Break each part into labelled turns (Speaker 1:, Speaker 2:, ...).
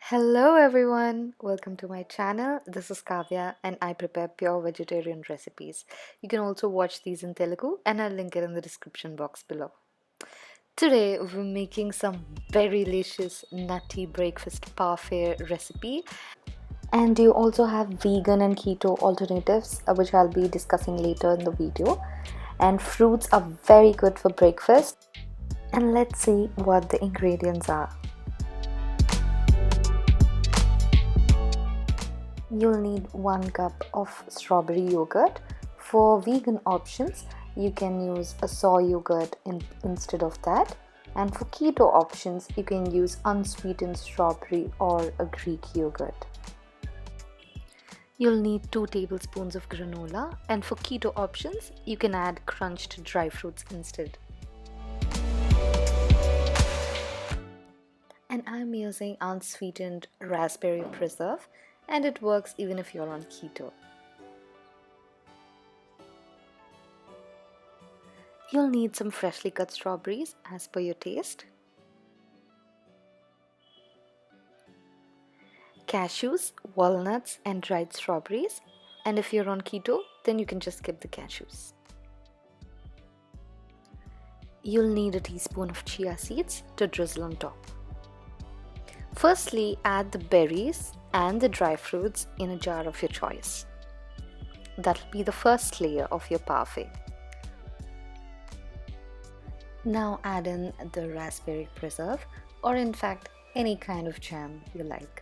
Speaker 1: Hello everyone, welcome to my channel. This is Kavya and I prepare pure vegetarian recipes. You can also watch these in Telugu and I'll link it in the description box below. Today we're making some very delicious nutty breakfast parfait recipe, and you also have vegan and keto alternatives which I'll be discussing later in the video. And fruits are very good for breakfast. And let's see what the ingredients are. You'll need 1 cup of strawberry yogurt. For vegan options, you can use a soy yogurt instead of that. And for keto options, you can use unsweetened strawberry or a Greek yogurt. You'll need 2 tablespoons of granola, and for keto options, you can add crunched dry fruits instead. And I'm using unsweetened raspberry preserve, and it works even if you're on keto. You'll need some freshly cut strawberries as per your taste, cashews, walnuts, and dried strawberries. And if you're on keto, then you can just skip the cashews. You'll need a teaspoon of chia seeds to drizzle on top. Firstly, add the berries and the dry fruits in a jar of your choice. That'll be the first layer of your parfait. Now add in the raspberry preserve, or in fact any kind of jam you like.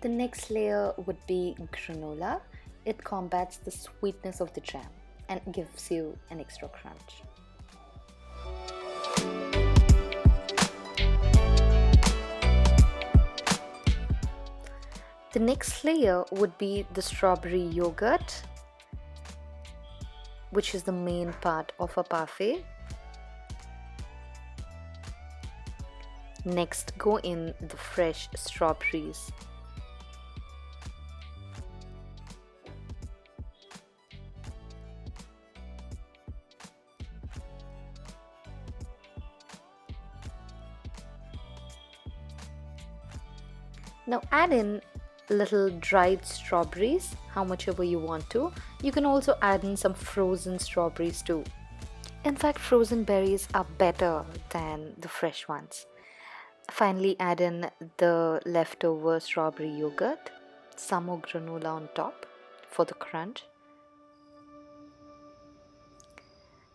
Speaker 1: The next layer would be granola. It combats the sweetness of the jam and gives you an extra crunch. The next layer would be the strawberry yogurt, which is the main part of a parfait. Next, go in the fresh strawberries. Now add in little dried strawberries, how much ever you want to. You can also add in some frozen strawberries too. In fact, frozen berries are better than the fresh ones. Finally, add in the leftover strawberry yogurt, some more granola on top for the crunch.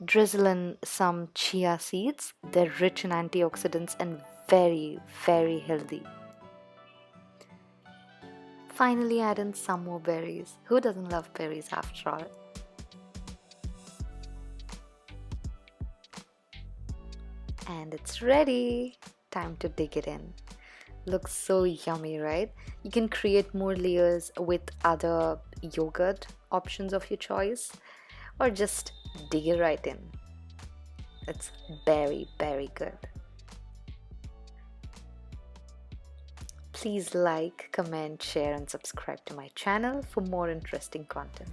Speaker 1: Drizzle in some chia seeds. They're rich in antioxidants and very, very healthy. Finally, add in some more berries. Who doesn't love berries after all? And it's ready! Time to dig it in. Looks so yummy, right? You can create more layers with other yogurt options of your choice, or just dig it right in. It's very, very good. Please like, comment, share and subscribe to my channel for more interesting content.